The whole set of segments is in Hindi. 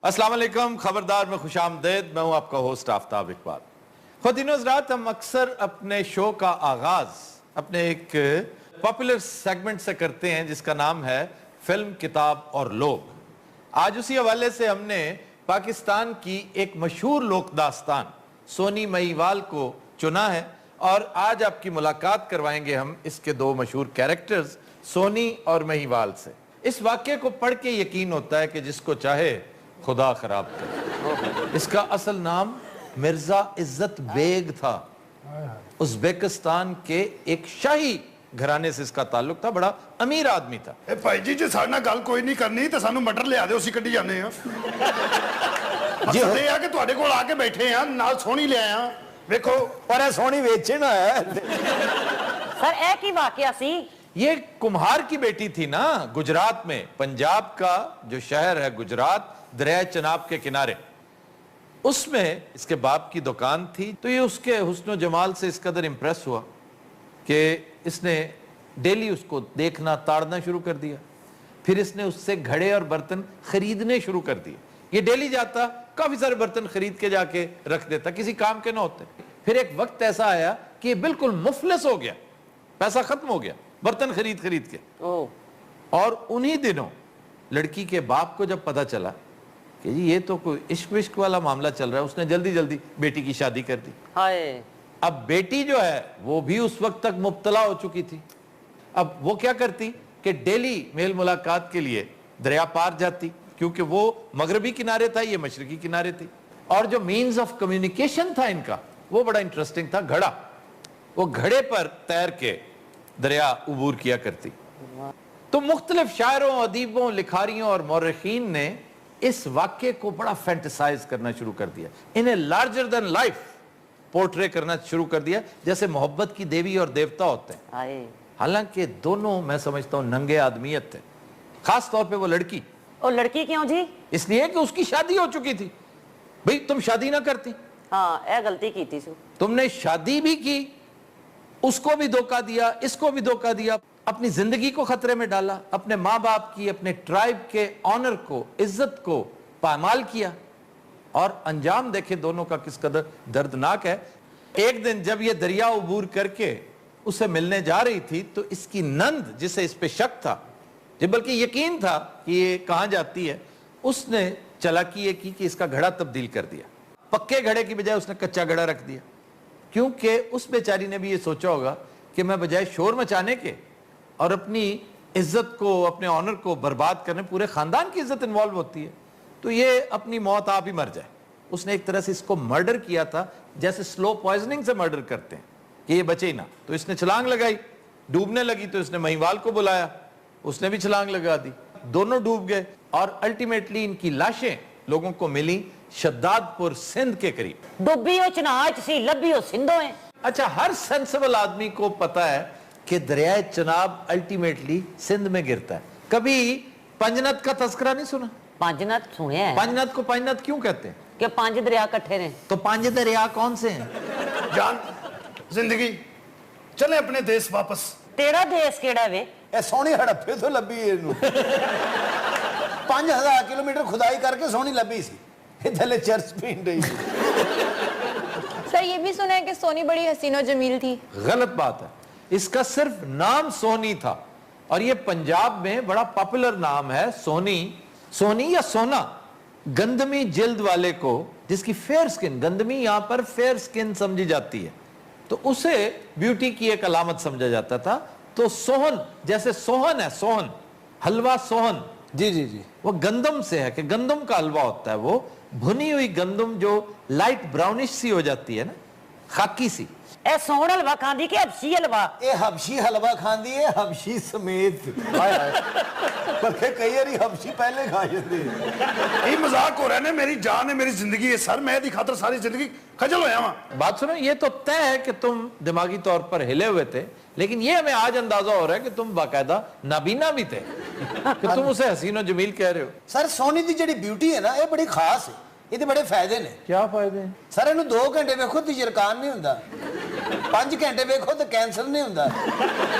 अस्सलाम वालेकुम, खबरदार में खुश आमदेद। मैं हूं आपका होस्ट आफ्ताब इकबाल। ख़वातीन हज़रात, हम अक्सर अपने शो का आगाज अपने एक पॉपुलर सेगमेंट से करते हैं जिसका नाम है फिल्म, किताब और लोग। आज उसी हवाले से हमने पाकिस्तान की एक मशहूर लोक दास्तान सोनी महिवाल को चुना है और आज आपकी मुलाकात करवाएंगे हम इसके दो मशहूर कैरेक्टर्स सोनी और महिवाल से। इस वाक्य को पढ़ के यकीन होता है कि जिसको चाहे खुदा खराब करे। इसका असल नाम मिर्जा इज्जत बेग था। उज़्बेकिस्तान के एक शाही घराने से इसका ताल्लुक था, बड़ा अमीर आदमी था। भाई जी जे साडे नाल गल कोई नहीं करनी तो सानू मटर लिया दे, उसी कड्डी जाने हैं जी। ये आ कि तुहाडे कोल आके बैठे हैं, नाल सोहनी ले आया। देखो पर ए सोहनी वेचना है सर ए की वाकया सी। ये कुम्हार की बेटी थी ना, गुजरात में, पंजाब का जो शहर है गुजरात, दरिया चनाब के किनारे, उसमें इसके बाप की दुकान थी। तो ये उसके हुस्न जमाल से इस कदर इंप्रेस हुआ कि इसने डेली उसको देखना ताड़ना शुरू कर दिया। फिर इसने उससे घड़े और बर्तन खरीदने शुरू कर दिए। ये डेली जाता, काफी सारे बर्तन खरीद के जाके रख देता, किसी काम के ना होते। फिर एक वक्त ऐसा आया कि ये बिल्कुल मुफलिस हो गया, पैसा खत्म हो गया बर्तन खरीद खरीद के। और उन्हीं दिनों लड़की के बाप को जब पता चला कि जी ये तो कोई इश्क विश्क वाला मामला चल रहा है, उसने जल्दी जल्दी बेटी की शादी कर दी। हाय। अब बेटी जो है वो भी उस वक्त तक मुब्तला हो चुकी थी। अब वो क्या करती कि डेली मेल मुलाकात के लिए दरिया पार जाती, क्योंकि वो मगरबी किनारे था, ये मशरकी किनारे थी। और जो मीन्स ऑफ कम्युनिकेशन था इनका वो बड़ा इंटरेस्टिंग था, घड़ा। वो घड़े पर तैर के दरिया उबूर किया करती। तो मुख्तलिफ शायरों, अदीबों, लिखारियों और मौरखीन ने इस वाक्य को बड़ा फैंटेसाइज करना शुरू कर दिया, इन्हें लार्जर देन लाइफ पोर्ट्रे करना शुरू कर दिया, जैसे मोहब्बत की देवी और देवता होते हैं। हालांकि दोनों मैं समझता हूं नंगे आदमियत थे। खास तौर पे वो लड़की। और लड़की क्यों जी? इसलिए कि उसकी शादी हो चुकी थी। भाई तुम शादी ना करती? हाँ, ए गलती की थी। तुमने शादी भी की, उसको भी धोखा दिया, इसको भी धोखा दिया, अपनी जिंदगी को खतरे में डाला, अपने माँ बाप की, अपने ट्राइब के ऑनर को, इज्जत को पामाल किया। और अंजाम देखे दोनों का किस कदर दर्दनाक है। एक दिन जब ये दरिया उबूर करके उसे मिलने जा रही थी तो इसकी नंद, जिसे इस पे शक था, बल्कि यकीन था कि ये कहां जाती है, उसने चालाकी ये की कि इसका घड़ा तब्दील कर दिया। पक्के घड़े की बजाय उसने कच्चा घड़ा रख दिया, क्योंकि उस बेचारी ने भी ये सोचा होगा कि मैं बजाय शोर मचाने के और अपनी इज्जत को, अपने ऑनर को बर्बाद करने, पूरे खानदान की इज्जत इन्वॉल्व होती है, तो ये अपनी मौत आप ही मर जाए। उसने एक तरह से इसको मर्डर किया था, जैसे स्लो पॉइजनिंग से मर्डर करते हैं कि ये बचे ही ना। तो इसने छलांग लगाई, डूबने लगी तो इसने महिवाल को बुलाया, उसने भी छलांग लगा दी, दोनों डूब गए। और अल्टीमेटली इनकी लाशें लोगों को मिली शद्दादपुर सिंध के करीब। डूबी हो चनाच सी, लब्बी हो सिंधो है। अच्छा, हर सेंसिबल आदमी को पता है कि दरिया चनाब अल्टीमेटली सिंध में गिरता है। कभी पंजनत का तस्करा नहीं सुना? पंजनत सुने हैं। पंजनत को पंजनत क्यों कहते हैं? कि पांच दरिया इकट्ठे ने। तो पांच दरिया कौन से हैं? जान जिंदगी चले अपने देश वापस। तेरा देश केड़ा वे? ए सोहनी हड़प्पे तो लभी इनू 5000 किलोमीटर खुदाई करके सोहनी लभी सी, इधर चर्च पिंड रही। सर ये भी सुना है कि सोनी बड़ी हसीन और जमील थी। गलत बात है। इसका सिर्फ नाम सोनी था और ये पंजाब में बड़ा पॉपुलर नाम है। सोनी, सोनी या सोना, गंदमी जिल्द वाले को, जिसकी फेयर स्किन, गंदमी यहां पर फेयर स्किन समझी जाती है, तो उसे ब्यूटी की एक अलामत समझा जाता था। तो सोहन, जैसे सोहन है, सोहन, हलवा सोहन, जी जी जी, वो गंदम से है कि गंदम का हलवा होता है। वो भुनी हुई गंदम जो लाइट ब्राउनिश सी हो जाती है ना, खाकी सी। ए सोहन हलवा खांदी के हबशी हलवा? ए हबशी हलवा खांदी है, हबशी समेत। हाय हाय, पर कई बारी हबशी पहले खा जाते हैं। ये मजाक हो रहा है ना, मेरी जान है, मेरी जिंदगी है सर, मैं दी खातर सारी जिंदगी खजल होया वहां। बात सुनो, ये तो तय है कि तुम दिमागी तौर पर हिले हुए थे, लेकिन ये हमें आज अंदाजा हो रहा है कि तुम बाकायदा नाबीना भी थे कि तुम उसे हसीन और जमील कह रहे हो। सर सोनी दी जड़ी ब्यूटी है ना, ये बड़ी खास है, ये बड़े फायदे ने। क्या फायदे हैं? सर इन्हू 2 घंटे वेखो तो जरकान नहीं हुंदा, 5 घंटे वेखो तो कैंसर नहीं हुंदा,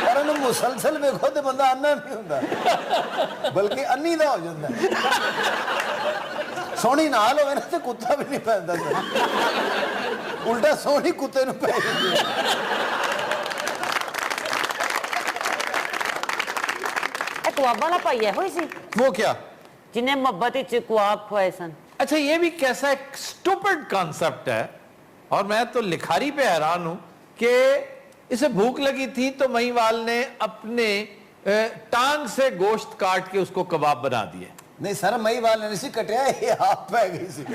और इन्हू मुसलसल वेखो तो बंदा अन्ना नहीं हुंदा, बल्कि अन्नी दा हो जांदा। ਸੋਹਣੀ ਨਾਲ ਹੋਵੇ ਨਾ ਤੇ ਕੁੱਤਾ ਵੀ ਨਹੀਂ ਪੈਂਦਾ ਸਰ, ਉਲਟਾ ਸੋਹਣੀ ਕੁੱਤੇ ਨੂੰ ਪੈ ਜਾਂਦੀ ਹੈ। ਇਹ ਕੁਆਬਾਂ ਦਾ ਭਾਈ ਇਹੋ ਹੀ ਸੀ वो क्या? ਜਿਨੇ ਮੁਹੱਬਤ ਵਿੱਚ ਕੁਆਬ ਖਵਾਏ ਸਨ। अच्छा, ये भी कैसा एक स्टूपिड कॉन्सेप्ट है, और मैं तो लिखारी पे हैरान हूं कि इसे भूख लगी थी तो महिवाल ने अपने टांग से गोश्त काट के उसको कबाब बना दिए। नहीं सर, मई वाले ने सी कटिया, ये आप पै गई सी।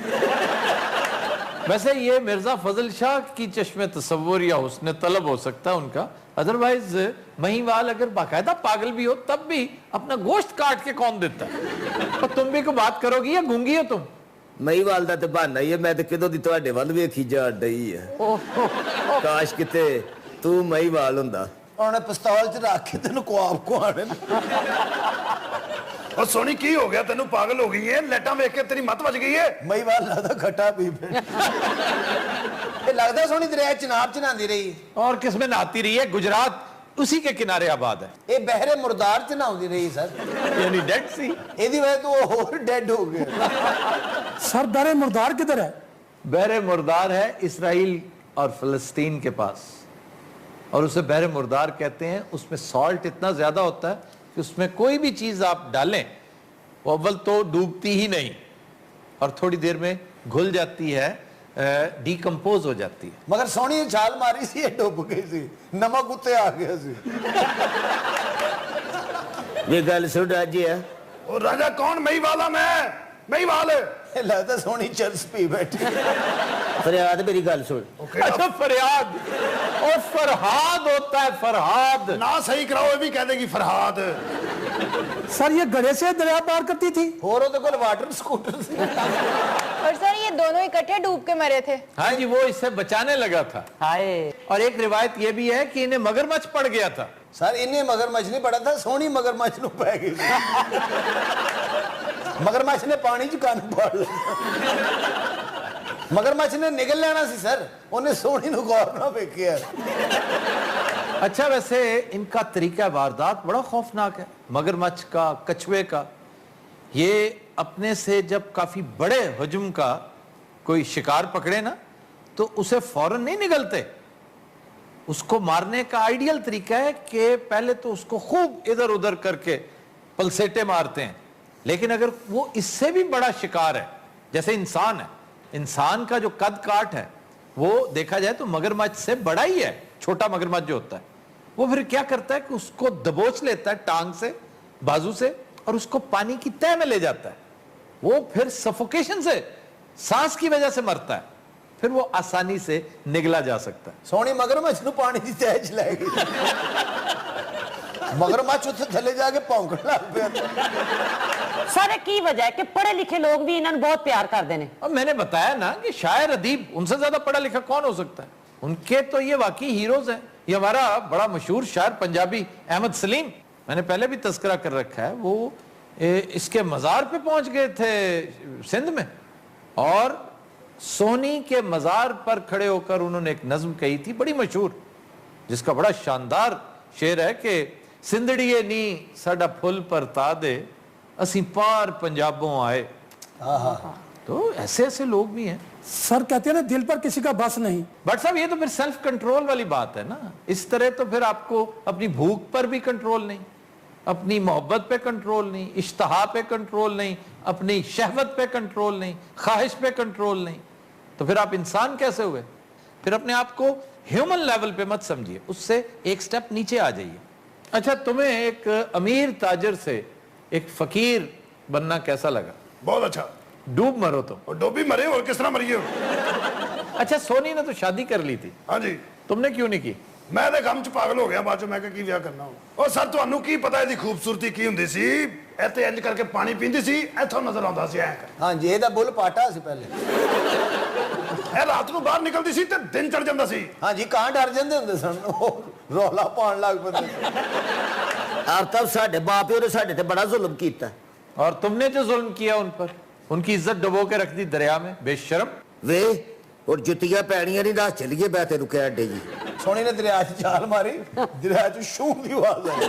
वैसे ये मिर्जा फजल शाह की चश्मे तसव्वुर या हुस्न तलब हो सकता है उनका, अदरवाइज महिवाल अगर बाकायदा पागल भी हो तब भी अपना गोश्त काट के कौन देता है? और तुम भी को बात करोगी या गूंगी हो तुम? ਮਹੀਵਾਲ ਦਾ ਤੇ ਬਹਾਨਾ ਹੀ ਹੈ, ਮੈਂ ਤੇ ਕਿਦੋਂ ਦੀ ਤੁਹਾਡੇ ਵੱਲ ਵੇਖੀ ਜਾ ਰਹੀ ਹੈ। ਕਾਸ਼ ਕਿਤੇ ਤੂੰ ਮਹੀਵਾਲ ਹੁੰਦਾ। ਉਹਨੇ ਪਿਸਤੌਲ 'ਚ ਰੱਖ ਕੇ ਤੈਨੂੰ ਕੁਆਬ ਖਵਾਣੇ। ਉਹ ਸੋਨੀ ਕੀ ਹੋ ਗਿਆ ਤੈਨੂੰ? ਪਾਗਲ ਹੋ ਗਈ ਏ? ਲੈਟਾਂ ਵੇਖ ਕੇ ਤੇਰੀ ਮੱਤ ਵੱਜ ਗਈ ਏ? ਮਹੀਵਾਲ ਲੱਗਦਾ ਖੱਟਾ ਪੀ ਪੀ। ਇਹ ਲੱਗਦਾ ਸੋਹਣੀ ਦਰਿਆ ਚਨਾਬ ਚ ਨਹਾਉਂਦੀ ਰਹੀ। और किसमें नहाती रही है? गुजरात उसी के किनारे आबाद है, ਇਹ ਬਹਿਰੇ ਮੁਰਦਾਰ ਚ ਨਹਾਉਂਦੀ ਰਹੀ ਸਰ। यानी डेड सी। ਇਹਦੀ ਵਜ੍ਹਾ ਤੋਂ ਉਹ ਹੋਰ ਡੈਡ ਹੋ ਗਏ। सर बहरे मुर्दार किधर है? बहरे मुर्दार है इसराइल और फिलिस्तीन के पास, और उसे बहरे मुर्दार कहते हैं। उसमें सॉल्ट इतना ज्यादा होता है कि उसमें कोई भी चीज आप डालें वो अव्वल तो डूबती ही नहीं और थोड़ी देर में घुल जाती है, डीकम्पोज हो जाती है। ਮਗਰ ਸੋਹਣੀ ਛਾਲ ਮਾਰੀ ਸੀ, ਇਹ ਡੁੱਬ ਗਈ ਸੀ, ਨਮਕ ਉੱਤੇ ਆ ਗਿਆ ਸੀ। ਇਹ ਗੱਲ ਸੁਣ ਰਾਜਿਆ। ਉਹ ਰਾਜਾ ਕੌਣ? ਮਹੀਵਾਲਾ ਮੈਂ ਮਹੀਵਾਲ। ਇਹ ਲੱਗਦਾ ਸੋਹਣੀ ਚਰਸ ਪੀ ਬੈਠੀ। ਫਰਿਆਦ ਮੇਰੀ ਗੱਲ ਸੁਣ। अच्छा, फरियाद और फरहाद होता है, फरहाद। ਨਾ ਸਹੀ ਕਰਾਓ ਇਹ ਵੀ ਕਹਿ ਦੇਗੀ फरहाद। सर ये गड़े से दरिया पार करती थी? ਹੋਰ ਉਹਦੇ ਕੋਲ ਵਾਟਰ ਸਕੂਟਰ ਸੀ। और सर ये दोनों इकट्ठे डूब के मरे थे। हाँ जी, वो इससे बचाने लगा था। ਹਾਏ और एक रिवायत ये भी है कि इन्हें मगरमच्छ पड़ गया था। ਸਰ ਇਹਨੇ ਮਗਰਮੱਛ ਨਹੀਂ ਪੜਾ ਥਾ, ਸੋਹਣੀ ਮਗਰਮੱਛ ਨੂੰ ਪੈ ਗਈ ਸੀ। ਮਗਰਮੱਛ ਨੇ ਪਾਣੀ 'ਚ ਕੰਨ ਪਾੜ ਲਿਆ। ਮਗਰਮੱਛ ਨੇ ਨਿਗਲ ਲੈਣਾ ਸੀ ਸਰ, ਉਹਨੇ ਸੋਹਣੀ ਨੂੰ ਗੌਰ ਨਾਲ ਵੇਖਿਆ। अच्छा, वैसे इनका तरीका वारदात बड़ा खौफनाक है। मगरमच्छ का, कछुए का, ये अपने से जब काफी बड़े हजम का कोई शिकार पकड़े ना तो उसे फौरन नहीं निगलते। उसको मारने का आइडियल तरीका है कि पहले तो उसको खूब इधर उधर करके पलसेटे मारते हैं, लेकिन अगर वो इससे भी बड़ा शिकार है, जैसे इंसान है, इंसान का जो कद काट है वो देखा जाए तो मगरमच्छ से बड़ा ही है। छोटा मगरमच्छ जो होता है वो फिर क्या करता है कि उसको दबोच लेता है टांग से, बाजू से, और उसको पानी की तह में ले जाता है। वो फिर सफोकेशन से, सांस की वजह से मरता है, फिर वो आसानी से निगला जा सकता है। ਸੋਹਣੀ ਮਗਰਮੱਛ ਨੂੰ ਪਾਣੀ ਦੀ ਤਹਿ 'ਚ ਲੈ ਗਈ। ਮਗਰਮੱਛ ਉੱਥੇ ਥੱਲੇ ਜਾ ਕੇ ਭੌਂਕਣ ਲੱਗ ਪਿਆ। ਸਾਰੇ ਕੀ ਵਜ੍ਹਾ ਹੈ ਕਿ ਪੜ੍ਹੇ ਲਿਖੇ ਲੋਕ ਵੀ ਇਹਨਾਂ ਨੂੰ ਬਹੁਤ ਪਿਆਰ ਕਰਦੇ ਨੇ। अब मैंने बताया ना कि शायर अदीब, उनसे ज्यादा पढ़ा लिखा कौन हो सकता है? उनके तो ये वाकई हीरोज हैं। ये हमारा बड़ा मशहूर शायर पंजाबी अहमद सलीम, मैंने पहले भी तस्करा कर रखा है, वो इसके मज़ार पे पहुंच गए थे सिंध में, और सोनी के मज़ार पर खड़े होकर उन्होंने एक नज्म कही थी बड़ी मशहूर, जिसका बड़ा शानदार शेर है कि सिंधड़िए नी साडा फुल परता दे, असी पार पंजाबों आए। तो ऐसे ऐसे लोग भी हैं। सर कहते हैं ना दिल पर किसी का बस नहीं। बट साहब ये तो फिर सेल्फ कंट्रोल वाली बात है ना। इस तरह तो फिर आपको अपनी भूख पर भी कंट्रोल नहीं, अपनी मोहब्बत पे कंट्रोल नहीं, इश्तहा पे कंट्रोल नहीं, अपनी शहवत पे कंट्रोल नहीं, ख्वाहिश पे कंट्रोल नहीं, तो फिर आप इंसान कैसे हुए? फिर अपने आप को ह्यूमन लेवल पे मत समझिए, उससे एक स्टेप नीचे आ जाइए। अच्छा, तुम्हें एक अमीर ताजर से एक फकीर बनना कैसा लगा? बहुत अच्छा। डूब मरो तुम। और डोबी मरे और किस तरह मरी हो? अच्छा, सोनी ने तो शादी कर ली थी, हाँ जी। तुमने क्यों नहीं की? मैं तो गम च पागल हो गया बाद चो, मैं क्या विआह करना हो। और सर ਤੁਹਾਨੂੰ ਕੀ ਪਤਾ ਇਹਦੀ ਖੂਬਸੂਰਤੀ ਕੀ ਹੁੰਦੀ ਸੀ? ਇੱਥੇ ਇੰਜ ਕਰਕੇ ਪਾਣੀ ਪੀਂਦੀ ਸੀ, ਇੱਥੋਂ ਨਜ਼ਰ ਆਉਂਦਾ ਸੀ ਐਂ ਕਰ। ਹਾਂਜੀ, ਇਹਦਾ ਬੁੱਲ ਪਾਟਾ ਸੀ ਪਹਿਲੇ। ਇਹ ਰਾਤ ਨੂੰ ਬਾਹਰ ਨਿਕਲਦੀ ਸੀ ਤੇ ਦਿਨ ਚੜ ਜਾਂਦਾ ਸੀ। ਹਾਂਜੀ, ਕਾਂ ਡਰ ਜਾਂਦੇ ਹੁੰਦੇ ਸਨ, ਉਹ ਰੌਲਾ ਪਾਉਣ ਲੱਗ ਪੈਂਦੇ। ਆਫਤਾਬ ਸਾਡੇ ਬਾਪ ਨੇ ਸਾਡੇ ਤੇ ਬੜਾ ਜ਼ੁਲਮ ਕੀਤਾ। और तुमने जो जुल्म किया उन पर, उनकी इज्जत डुबो के रख दी दरिया में, बेशरम। ਵੇ और ਜੁੱਤੀਆਂ ਪੈਣੀਆਂ ਨਹੀਂ, ਦੱਸ ਚੱਲੀਏ ਮੈਂ ਤੈਨੂੰ ਕਹਿ ਡੇ ਜੀ। ਸੋਹਣੀ ਨੇ ਦਰਿਆ 'ਚ ਛਾਲ ਮਾਰੀ, ਦਰਿਆ 'ਚ ਸ਼ੂ ਦੀ ਆਵਾਜ਼ ਆਈ।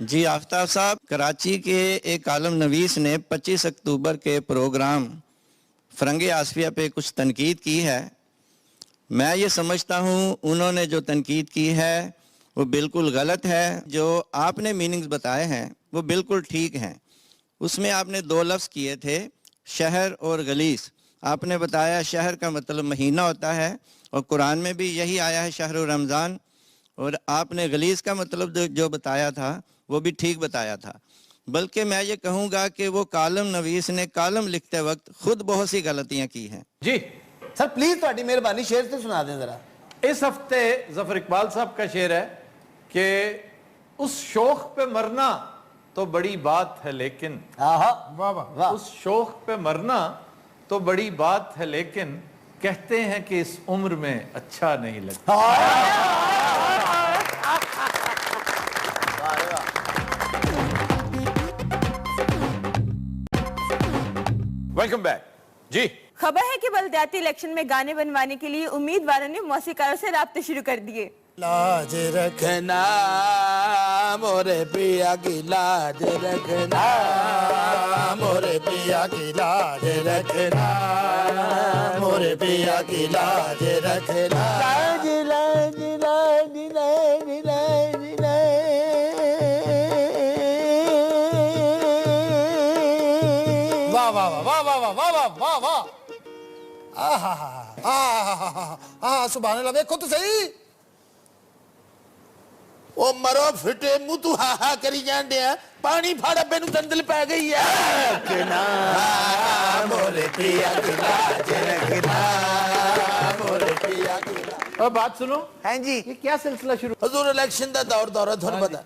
जी आफ्ताब साहब, कराची के एक आलम नवीस ने 25 अक्टूबर के प्रोग्राम फरंगे आसफिया पे कुछ तनकीद की है। मैं ये समझता हूँ उन्होंने जो तनकीद की है वो बिल्कुल गलत है। जो आपने मीनिंग्स बताए हैं वो बिल्कुल ठीक हैं। उसमें आपने 2 लफ्ज़ किए थे, शहर और गलीस। आपने बताया शहर का मतलब महीना होता है और कुरान में भी यही आया है, शहर रमज़ान। और आपने गलीस का मतलब जो बताया था वो भी ठीक बताया था। बल्कि मैं ये कहूँगा कि वो कालम नवीस ने कालम लिखते वक्त खुद बहुत सी गलतियाँ की हैं। जी सर प्लीज थोड़ी मेहरबानी शेर से सुना दें जरा। इस हफ्ते जफर इकबाल साहब का शेर है कि उस शौक पे मरना तो बड़ी बात है लेकिन, उस शौक पे मरना तो बड़ी बात है लेकिन कहते हैं कि इस उम्र में अच्छा नहीं लगता। वेलकम बैक जी। खबर है कि बलदियाती इलेक्शन में गाने बनवाने के लिए उम्मीदवारों ने मौसीकारों से राब्ते शुरू कर दिए। लाज रखना मोरे पिया की लाज रखना, मोरे पिया की लाज रखना, मोरे पिया की लाज रखना। लाज लाज लाज लाज लाज लाज। वाह वाह वाह वाह वाह वाह वाह वाह वाह। सुभान अल्लाह। देखो तो सही, ओ मरो फिटे मुंह तू हा हा करी जांदे आ, पानी फाड़ा बेनु दंदल पै गई है। रखना मोरे पिया की लाज रखना, मोरे पिया की लाज। अब बात सुनो। हां जी। ये क्या सिलसिला शुरू? हुजूर इलेक्शन दा दौर थानू पता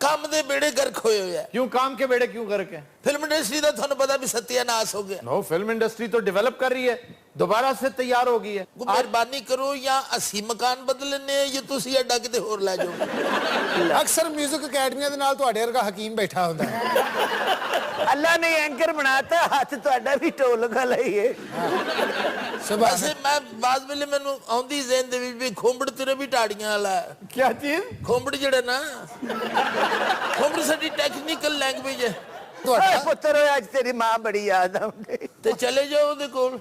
काम दे बेड़े गर्क होए होए। क्यों काम के बेड़े क्यों करके? फिल्म इंडस्ट्री दा थानू पता भी सत्यानाश हो गया। नो, फिल्म इंडस्ट्री तो डेवलप कर रही है, दोबारा से तैयार हो गई है। मेहरबानी करो या असी मकान बदलने या तुसी अड्डा किते होर ले जाओ। अक्सर म्यूजिक अकेडमियां दे नाल तुहाडे वर्गा हकीम बैठा हुंदा है। अल्लाह ने एंकर बनाता, हाथ तुहाडा भी ढोलक वाला ही है। वैसे मैं बाद वेले मैनू आउंदी ज़हन दे विच भी खोंबड़ तेरे भी टाड़ियां वाला है। क्या चीज? खोंबड़ जेड़ा ना, खोंबड़ साडी टेक्निकल लैंग्वेज है। पुत्र आज तेरी मां बड़ी याद आउंदी ते चले जाओ ओदे कोल।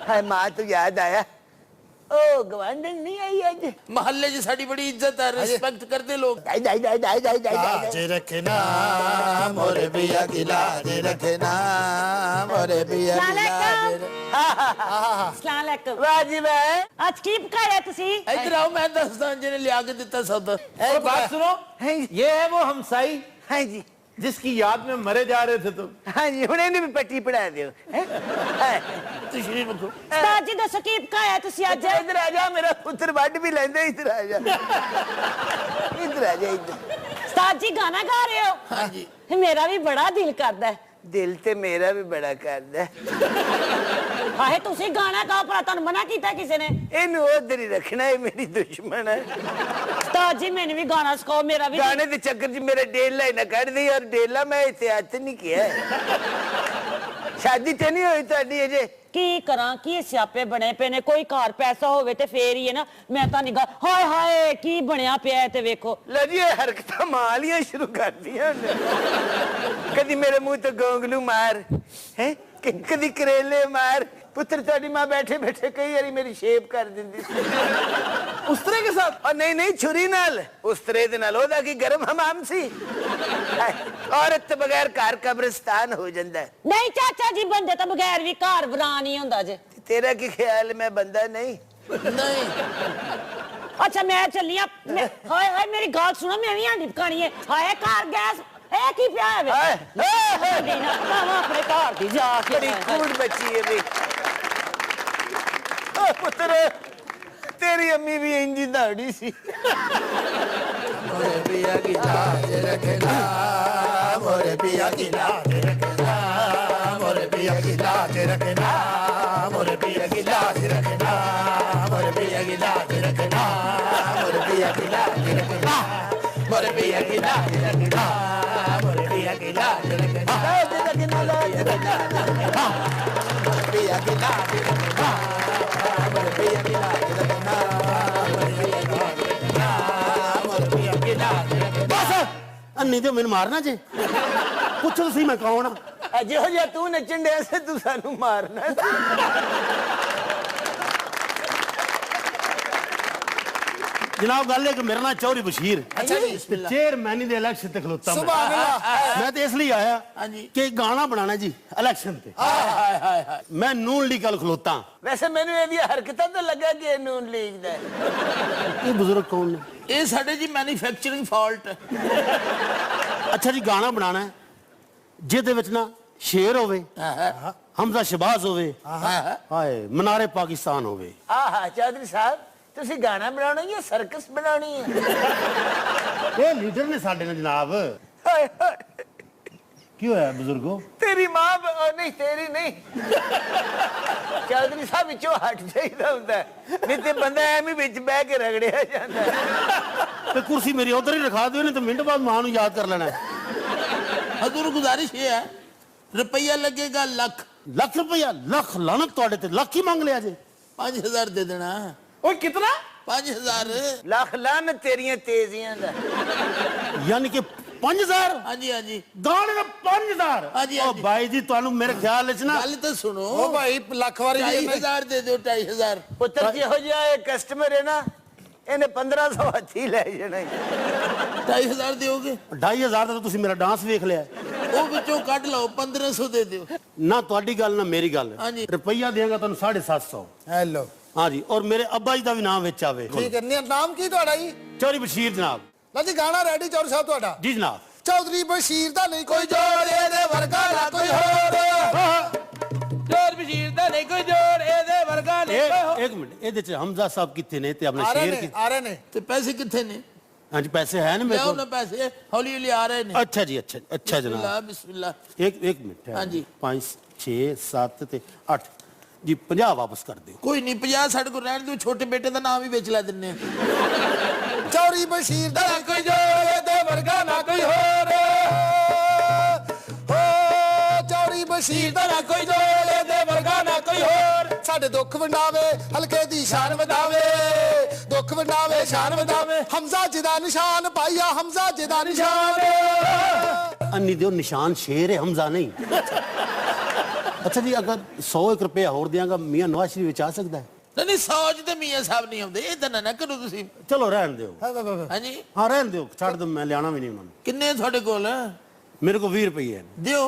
हाय मां तो याद आया। ओ गवांडन नहीं आई आज। महल्ले च साडी बड़ी इज्जत है, रिस्पेक्ट करते लोग। लाज रखना मोरे पिया की लाज रखना, मोरे पिया की लाज। अस्सलाम वालेकुम। वाह जी वाह। आज की पकाया तुसी? इधर आओ, मैं दस्तान जी ने लिया के दिता सौदा। और बात सुनो, ये है वो हमसाई हां जी जिसकी याद में मरे जा रहे थे तुम। हां जी, हुणे ने भी पट्टी पढ़ा दियो। तशरीफ रखो। उस्ताद जी दसो की पकाया तुसी आज? इधर आ जा, मेरा पुत्र वड भी लेंदे। इधर आ जा, इधर आ जा इधर। उस्ताद जी गाना गा रहे हो? हां जी। मेरा भी बड़ा दिल करदा है। दिल ते मेरा भी बड़ा करदा है। हाय तुसी गाना गाओ, पर तन्नू मना कीता किसी ने? इनू उधर ही रखना है, मेरी दुश्मन है। उस्ताद जी मैंने भी गाना सिखाओ, मेरा भी। गाने के चक्कर च मेरे डेला ही ना कर दी। और डेला मैं इसे हाथ नहीं किया है। शादी ते नहीं हुई ਤੁਹਾਡੀ अजे? की करा की स्यापे बने पे ने, कोई घर पैसा होवे ते फेर ही है ना। मैं तो नहीं गा, हाय हाय की बनया पिया है ते वेखो। लो जी हरकतां मालियां शुरू कर दियां ने। कदी मेरे मुंह ते गोंगलू मार है, कदी करेले मार। पुत्र ਤੁਹਾਡੀ मां बैठे बैठे कई बारी मेरी शेप कर दिंदी सी। उस तरह के साथ? और नहीं नहीं छुरी नाल, उस तरह दे नाल। ओदा की गरम हमाम सी। औरत तो बगैर घर कब्रिस्तान हो जाता है। नहीं चाचा जी, बंदे तो बगैर भी घर बना नहीं होंदा जे। तेरा की ख्याल मैं बंदा नहीं? नहीं। अच्छा मैं चली आ। हाय हाय मेरी गाल सुनो, मैं भी हांडी पकानी है। हाय घर गैस ए की पिया है वे? ना पावा अपने घर दी जाके। बड़ी कूड़ बच्ची है वे। ओ पुत्र तेरी अम्मी भी इंजी दाड़ी सी। मोरे पिया की लाज रखना, मोरे पिया की लाज रखना, मोरे पिया की लाज रखना, मोरे पिया की लाज रखना, मोरे पिया की लाज रखना, मोरे पिया की लाज रखना, मोरे पिया की लाज रखना, मोरे पिया की लाज रखना, लाज रखना, लाज रखना, मोरे पिया की लाज रखना, मोरे पिया की लाज रखना, मोरे पिया की लाज रखना, मोरे पिया की लाज रखना। ਅੰਨੀ ਤੇ ਮੈਨੂੰ ਮਾਰਨਾ ਜੇ ਪੁੱਛੋ ਤੁਸੀਂ ਮੈਂ ਕੌਣ ਆ ਜਿਹੋ ਜਿਹਾ ਤੂੰ ਨੱਚਣ ਡਿਆ ਸੀ ਤੂੰ ਸਾਨੂੰ ਮਾਰਨਾ ਜਨਾਬ ਗੱਲ ਹੈ ਕਿ ਮੇਰਾ ਨਾਮ ਚੌਧਰੀ ਬਸ਼ੀਰ ਅੱਛਾ ਜੀ ਚੇਅਰਮੈਨ ਦੇ ਇਲੈਕਸ਼ਨ ਤੇ ਖਲੋਤਾ ਮੈਂ ਸੁਭਾਨ ਅੱਲਾਹ ਮੈਂ ਤੇ ਇਸ ਲਈ ਆਇਆ ਕਿ ਗਾਣਾ ਬਣਾਣਾ ਜੀ ਇਲੈਕਸ਼ਨ ਤੇ ਹਾਏ ਹਾਏ ਹਾਏ ਮੈਂ ਨੂਨ ਲੀਗ ਕੱਲ ਖਲੋਤਾ ਵੈਸੇ ਮੈਨੂੰ ਇਹਦੀਆਂ ਹਰਕਤਾਂ ਤੋਂ ਲੱਗਾ ਕਿ ਇਹ ਨੂਨ ਲੀਗ ਦਾ ਇਹ ਬਜ਼ੁਰਗ ਕੌਣ ਨੇ ਇਹ ਸਾਡੇ ਜੀ ਮੈਨੂਫੈਕਚਰਿੰਗ ਫਾਲਟ ਅੱਛਾ ਜੀ ਗਾਣਾ ਬਣਾਣਾ ਹੈ ਜਿਹਦੇ ਵਿੱਚ ਨਾ ਸ਼ੇਰ ਹੋਵੇ ਹਮਜ਼ਾ ਸ਼ਬਾਜ਼ ਹੋਵੇ ਹਾਏ ਮਨਾਰੇ ਪਾਕਿਸਤਾਨ ਹੋਵੇ ਆਹਾ ਚੌਧਰੀ ਸਾਹਿਬ ਤੁਸੀਂ ਗਾਣਾ ਬਣਾਉਣਾ ਜਾਂ ਸਰਕਸ ਬਣਾਉਣੀ ਹੈ ਇਹ ਲੀਡਰ ਨੇ ਸਾਡੇ ਨਾਲ ਜਨਾਬ ਹਾਏ ਹਾਏ ਕੀ ਹੋਇਆ ਬਜ਼ੁਰਗੋ ਤੇਰੀ ਮਾਂ ਨਹੀਂ ਤੇਰੀ ਨਹੀਂ ਚੌਧਰੀ ਸਾਹਿਬ ਵਿੱਚੋਂ ਹਟ ਜਾਈਦਾ ਹੁੰਦਾ ਨਹੀਂ ਤੇ ਬੰਦਾ ਐਵੇਂ ਵਿੱਚ ਬਹਿ ਕੇ ਰਗੜਿਆ ਜਾਂਦਾ ਤੇ ਕੁਰਸੀ ਮੇਰੀ ਉਧਰ ਹੀ ਰਖਾ ਦਿਓ ਨਹੀਂ ਤਾਂ ਮਿੰਟ ਬਾਅਦ ਮਾਂ ਨੂੰ ਯਾਦ ਕਰ ਲੈਣਾ ਹਜ਼ੂਰ ਗੁਜ਼ਾਰਿਸ਼ ਇਹ ਹੈ ਰੁਪਈਆ ਲੱਗੇਗਾ ਲੱਖ ਲੱਖ ਰੁਪਇਆ ਲੱਖ ਲਾਣਤ ਤੁਹਾਡੇ ਤੇ ਲੱਖ ਹੀ ਮੰਗ ਲਿਆ ਜੇ 5000 ਦੇ ਦੇਣਾ ਓਏ ਕਿਤਨਾ 5000 ਲੱਖ ਲਾਨ ਤੇਰੀਆਂ ਤੇਜ਼ੀਆਂ ਦਾ ਯਾਨੀ ਕਿ 5000 ਹਾਂਜੀ ਹਾਂਜੀ ਗਾਣੇ ਦਾ 5000 ਹਾਂਜੀ, ਓ ਹਾਂਜੀ। ਬਾਈ ਜੀ ਤੁਹਾਨੂੰ ਮੇਰੇ ਖਿਆਲ ਵਿੱਚ ਨਾ ਗੱਲ ਤਾਂ ਸੁਣੋ ਉਹ ਭਾਈ ਲੱਖ ਵਾਰੀ ਵੀ 2500 ਦੇ ਦਿਓ 2500 ਪੁੱਤਰ ਜਿਹੋ ਜਿਹਾ ਇਹ ਕਸਟਮਰ ਹੈ ਨਾ ਇਹਨੇ 1500 ਹੱਥੀ ਲੈ ਜਾਣਾ 2500 ਦਿਓਗੇ 2500 ਦਾ ਤੁਸੀਂ ਮੇਰਾ ਡਾਂਸ ਵੇਖ ਲਿਆ ਉਹ ਵਿੱਚੋਂ ਕੱਢ ਲਓ 1500 ਦੇ ਦਿਓ ਨਾ ਤੁਹਾਡੀ ਗੱਲ ਨਾ ਮੇਰੀ ਗੱਲ ਹਾਂਜੀ। ਰੁਪਈਆ ਦੇਗਾ ਤੁਹਾਨੂੰ 750 ਹੈਲੋ हाँ जी और मेरे अब्बा जी का भी नाम विच आवे ਠੀਕ ਹੈ ਨਾਮ ਕੀ ਤੁਹਾਡਾ ਜੀ चौधरी बशीर जनाब ਲਓ ਜੀ ਗਾਣਾ ਰੈਡੀ ਚੌਧਰੀ ਸਾਹਿਬ ਤੁਹਾਡਾ जी जनाब ਚੌਧਰੀ ਬਸ਼ੀਰ ਦਾ ਨਹੀਂ ਕੋਈ ਜੋੜ ਇਹਦੇ ਵਰਗਾ ਨਾ ਕੋਈ ਹੋਰ ਜੋਰ ਬਸ਼ੀਰ ਦਾ ਨਹੀਂ ਕੋਈ ਜੋਰ ਇਹਦੇ ਵਰਗਾ ਨਹੀਂ ਕੋਈ ਹੋਰ एक मिनट ਇਹਦੇ ਚ ਹਮਜ਼ਾ ਸਾਹਿਬ ਕਿੱਥੇ ਨੇ ਤੇ ਆਪਣੇ ਆ ਰਹੇ ਸ਼ੇਰ ਨੇ ਕੀ ਆ ਰਹੇ ਨੇ ਤੇ ਪੈਸੇ ਕਿੱਥੇ ਨੇ हाँ जी पैसे हैं ना मेरे ਲਿਆਓ को ਨਾ ਪੈਸੇ ਹੌਲੀ ਹੌਲੀ ਆ ਰਹੇ ਨੇ अच्छा जी अच्छा जनाब ਬਿਸਮਿਲ੍ਲਾ एक मिनट हाँ जी। 5 6 7 ਤੇ 8 जी 50 वापस कर दियो ਕੋਈ ਨਹੀਂ 50 ਸਾਡੇ ਕੋਲ ਰਹਿਣ ਦਿਓ ਛੋਟੇ ਬੇਟੇ ਦਾ ਨਾਮ ਹੀ ਵੇਚ ਲੈ ਦਿੰਨੇ ਆ ਚੌਧਰੀ ਬਸ਼ੀਰ ਦਾ ਨਾ ਕੋਈ ਜੋੜ ਇਹਦੇ ਵਰਗਾ ਨਾ ਕੋਈ ਹੋਰ ਹੋ ਚੌਧਰੀ ਬਸ਼ੀਰ ਦਾ ਨਾ ਕੋਈ ਜੋੜ ਇਹਦੇ ਵਰਗਾ ਨਾ ਕੋਈ ਹੋਰ ਸਾਡੇ ਦੁੱਖ ਵੰਡਾਵੇ ਹਲਕੇ ਦੀ ਸ਼ਾਨ ਵਧਾਵੇ ਦੁੱਖ ਵੰਡਾਵੇ ਸ਼ਾਨ ਵਧਾਵੇ ਹਮਜ਼ਾ ਜਿਹਦਾ ਨਿਸ਼ਾਨ ਪਾਈਆ ਹਮਜ਼ਾ ਜਿਹਦਾ ਨਿਸ਼ਾਨ अन्नी दियो निशान शेर है हमजा नहीं अच्छा जी अगर 100 रुपया और दियांगा मियां नवाज शरीफ विच आ सकता है ਨਹੀਂ ਨਹੀਂ ਸੌਜ ਤੇ ਮੀਆਂ ਸਾਹਿਬ ਨਹੀਂ ਆਉਂਦੇ ਇਹ ਤਾਂ ਨਾ ਕਰੋ ਤੁਸੀਂ चलो रहन दियो ਹਾਂਜੀ हाँ रहन दियो छड़ दो मैं लियाना भी नहीं उन्होंने ਕਿੰਨੇ ਤੁਹਾਡੇ ਕੋਲ मेरे को 20 रुपये हैं ਦਿਓ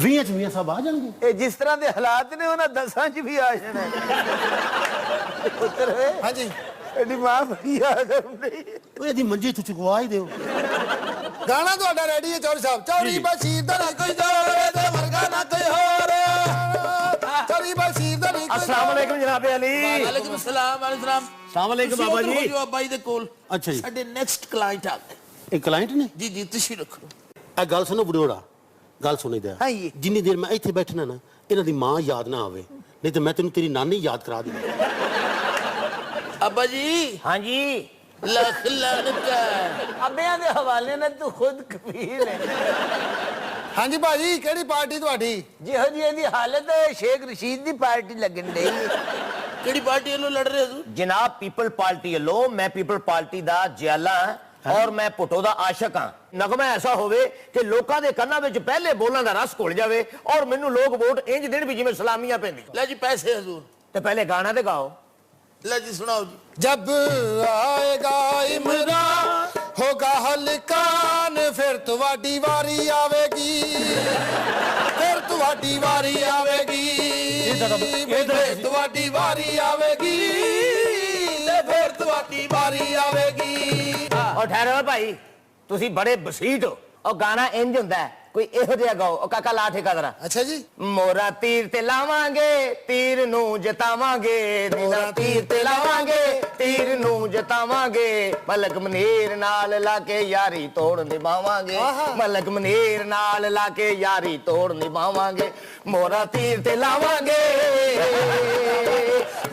20 ਚ ਮੀਆਂ ਸਾਹਿਬ ਆ ਜਾਣਗੇ ਇਹ ਜਿਸ ਤਰ੍ਹਾਂ ਦੇ ਹਾਲਾਤ ਨੇ ਉਹਨਾਂ 10 ਚ ਵੀ ਆ ਜਾਣਾ ਪੁੱਤਰ ਹਾਂਜੀ ਇਹਦੀ ਮਾਂ ਬੜੀ ਆ ਕਰਦੀ ਉਹ ਇਹਦੀ ਮੰਜੀ ਤੋਂ ਚੁਕਵਾ ਹੀ ਦਿਓ ਗਾਣਾ ਤੁਹਾਡਾ ਰੈਡੀ ਹੈ ਚੌਧਰੀ ਸਾਹਿਬ ਚੌਧਰੀ ਬਸ਼ੀਰ ਦਾ ਨਾ ਕੋਈ ਜੋੜ ਇਹਦੇ ਵਰਗਾ ਨਾ ਕੋਈ ਹੋਰ ਚੌਧਰੀ ਬਸ਼ੀਰ ਦਾ ਨਹੀਂ ਕੋਈ अस्सलाम वालेकुम जनाब अली ਵਾਲੇਕੁਮ ਸਲਾਮ ਵਾਲੇਕੁਮ अस्सलाम वालेकुम बाबा जी ਜੋ ਬਾਈ ਦੇ ਕੋਲ ਅੱਛਾ ਜੀ ਸਾਡੇ ਨੈਕਸਟ ਕਲਾਇੰਟ ਆ ਗਏ ਇਹ ਕਲਾਇੰਟ ਨੇ ਜੀ ਜੀ ਤੁਸੀਂ ਰੱਖੋ ਇਹ ਗੱਲ ਸੁਣੋ ਬੁੜੋੜਾ ਗੱਲ ਸੁਣੀ ਦੇ ਹਾਂ ਜੀ। ਜਿੰਨੀ ਦੇਰ ਮੈਂ ਇੱਥੇ ਬੈਠਣਾ ਨਾ ਇਹਨਾਂ ਦੀ ਮਾਂ ਯਾਦ ਨਾ ਆਵੇ ਨਹੀਂ ਤੇ ਮੈਂ ਤੈਨੂੰ ਤੇਰੀ ਨਾਨੀ ਯਾਦ ਕਰਾ ਦੂੰ ਅੱਬਾ ਜੀ हाँ जी ਲੱਖ ਲਾਨਤ अबिया दे हवाले ने तू खुद कबीर है ਹਾਂਜੀ ਭਾਜੀ ਕਿਹੜੀ ਪਾਰਟੀ ਤੁਹਾਡੀ ਜਿਹੋ ਜੀ ਇਹਦੀ ਹਾਲਤ ਸ਼ੇਖ ਰਸ਼ੀਦ ਦੀ ਪਾਰਟੀ ਲੱਗਣ ਡਈ ਕਿਹੜੀ ਪਾਰਟੀ ਵੱਲੋਂ ਲੜ ਰਹੇ ਹੋ जनाब पीपल पार्टी लो मैं पीपल पार्टी दा जियाला हां और मैं भुट्टो दा आशिक हां नगमा ऐसा होवे कि लोकां दे ਕੰਨਾਂ ਵਿੱਚ ਪਹਿਲੇ ਬੋਲਾਂ ਦਾ ਰਸ ਘੁਲ ਜਾਵੇ और ਮੈਨੂੰ ਲੋਕ ਵੋਟ ਇੰਜ ਦੇਣ ਵੀ ਜਿਵੇਂ ਸਲਾਮੀਆਂ ਪੈਂਦੀਆਂ ਲੈ ਜੀ ਪੈਸੇ ਹਜ਼ੂਰ ਤੇ ਪਹਿਲੇ ਗਾਣਾ ਤੇ ਗਾਓ ਲੈ ਜੀ ਸੁਣਾਓ ਜੀ जब आएगा इमरान होगा हलकान फिर तुहाडी वारी आवेगी फिर तुहाडी वारी आवेगी फिर तुहाडी वारी आवेगी फिर तुहाडी वारी आवेगी और ठहरो भाई ਤੁਸੀਂ ਬੜੇ ਬਸੀਟ ਹੋ ਉਹ ਗਾਣਾ ਇੰਜ ਹੁੰਦਾ ਹੈ ਕੋਈ ਇਹੋ ਜਿਹਾ ਗਾਓ ਉਹ ਕਾਕਾ ਲਾ ਠੇਕਾ ਜ਼ਰਾ अच्छा जी ਮੋਰਾ ਤੀਰ ਤੇ ਲਾਵਾਂਗੇ ਤੀਰ ਨੂੰ ਜਿਤਾਵਾਂਗੇ ਨੀਲਾ ਤੀਰ ਤੇ ਲਾਵਾਂਗੇ ਤੀਰ ਨੂੰ ਜਿਤਾਵਾਂਗੇ ਮਲਕ ਮਨੀਰ ਨਾਲ ਲਾ ਕੇ ਯਾਰੀ ਤੋੜ ਨਿਭਾਵਾਂਗੇ ਮਲਕ ਮਨੀਰ ਨਾਲ ਲਾ ਕੇ ਯਾਰੀ ਤੋੜ ਨਿਭਾਵਾਂਗੇ ਮੋਰਾ ਤੀਰ ਤੇ ਲਾਵਾਂਗੇ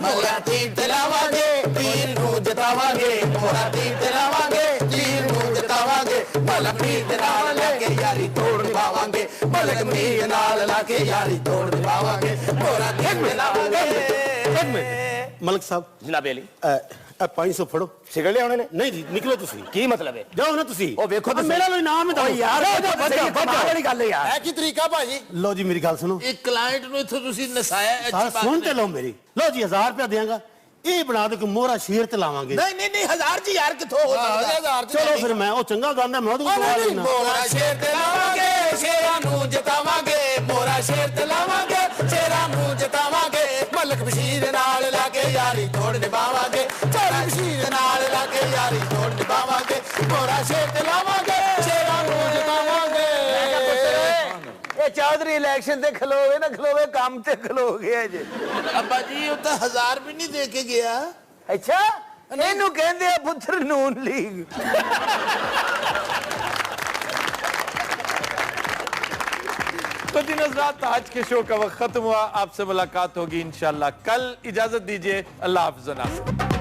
ਮੋਰਾ ਤੀਰ ਤੇ ਲਾਵਾਂਗੇ ਤੀਰ ਨੂੰ ਜਿਤਾਵਾਂਗੇ ਮੋਰਾ ਤੀਰ ਤੇ ਲਾਵਾਂਗੇ ਤੀਰ ਨੂੰ ਜਿਤਾਵਾਂਗੇ ਮਲਕ ਮਨੀਰ ਦੇ ਨਾਲ ਲਾ ਕੇ ਯਾਰੀ ਤੋੜ ਨਿਭਾਵਾਂਗੇ ਮਲਕ ਮਨੀਰ ਨਾਲ ਲਾ ਕੇ ਯਾਰੀ ਤੋੜ ਨਿਭਾਵਾਂਗੇ ਮੋਰਾ ਤੀਰ ਤੇ ਲਾਵਾਂਗੇ एक मिनट ਮਲਕ ਸਾਹਿਬ ਜਨਾਬੇ ਅਲੀ 500 ਫੜੋ ਸਿਗਰ ਲਿਆਉਣੇ ਨੇ ਨਹੀਂ ਜੀ ਨਿਕਲੋ ਤੁਸੀਂ ਕੀ ਮਤਲਬ ਹੈ ਜਾਓ ਨਾ ਤੁਸੀਂ ਉਹ ਵੇਖੋ ਤੁਸੀਂ ਮੇਰਾ ਕੋਈ ਨਾਮ ਹੈ ਯਾਰ ਕਮਾਲ ਵਾਲੀ ਗੱਲ ਹੈ ਯਾਰ ਇਹ ਕੀ ਤਰੀਕਾ ਭਾਜੀ ਲਓ ਜੀ ਮੇਰੀ ਗੱਲ ਸੁਣੋ ਇੱਕ ਕਲਾਇੰਟ ਨੂੰ ਇੱਥੋਂ ਤੁਸੀਂ ਨਸਾਇਆ ਸਾਰਾ ਸੁਣ ਤੇ ਲਓ ਮੇਰੀ ਲਓ ਜੀ 1000 ਰੁਪਏ ਦੇਵਾਂਗਾ ਇਹ ਬਣਾ ਦੇ ਕਿ ਮੋਹਰਾ ਸ਼ੇਰ ਤੇ ਲਾਵਾਂਗੇ ਨਹੀਂ 1000 ਜੀ ਯਾਰ ਕਿੱਥੋਂ ਹੋ ਸਕਦਾ ਚਲੋ ਫਿਰ ਮੈਂ ਉਹ ਚੰਗਾ ਗਾਉਂਦਾ ਮੈਂ ਉਹਦੇ ਕੋਲ ਆ ਲੈਣਾ ਮੋਰਾ ਸ਼ੇਰ ਤੇ ਲਾਵਾਂਗੇ ਸ਼ੇਰਾਂ ਨੂੰ ਜਿਤਾਵਾਂਗੇ ਮੋਰਾ ਸ਼ੇਰ ਤੇ ਲਾਵਾਂਗੇ ਸ਼ੇਰਾਂ ਨੂੰ ਜਿਤਾਵਾਂਗੇ ਮਲਕ ਬਸ਼ੀਰ ਨਾਲ ਲਾ ਕੇ ਯਾਰੀ ਤੋੜ ਨਿਭਾਵਾਂਗੇ ਮਲਕ ਬਸ਼ੀਰ ਨਾਲ ਲਾ ਕੇ ਯਾਰੀ ਤੋੜ ਨਿਭਾਵਾਂਗੇ ਮੋਰਾ ਸ਼ੇਰ ਤੇ ਲਾਵਾਂਗੇ ਸ਼ੇਰਾਂ ਨੂੰ ਜਿਤਾਵਾਂਗੇ। ਇਹ ਚੌਧਰੀ ਇਲੈਕਸ਼ਨ ਤੇ ਖਲੋਵੇ ਨਾ ਖਲੋਵੇ ਕੰਮ ਤੇ ਖਲੋ ਗਿਆ ਜੇ ਅੱਬਾ ਜੀ ਉਹ ਤਾਂ 1000 ਵੀ ਨਹੀਂ ਦੇ ਕੇ ਗਿਆ। ਅੱਛਾ ਇਹਨੂੰ ਕਹਿੰਦੇ ਆ ਪੁੱਤਰ ਨੂਨ ਲੀਗ तो दिन हज़रात आज के शो का वक्त खत्म हुआ आपसे मुलाकात होगी इंशाल्लाह कल इजाजत दीजिए अल्लाह हाफ़िज़।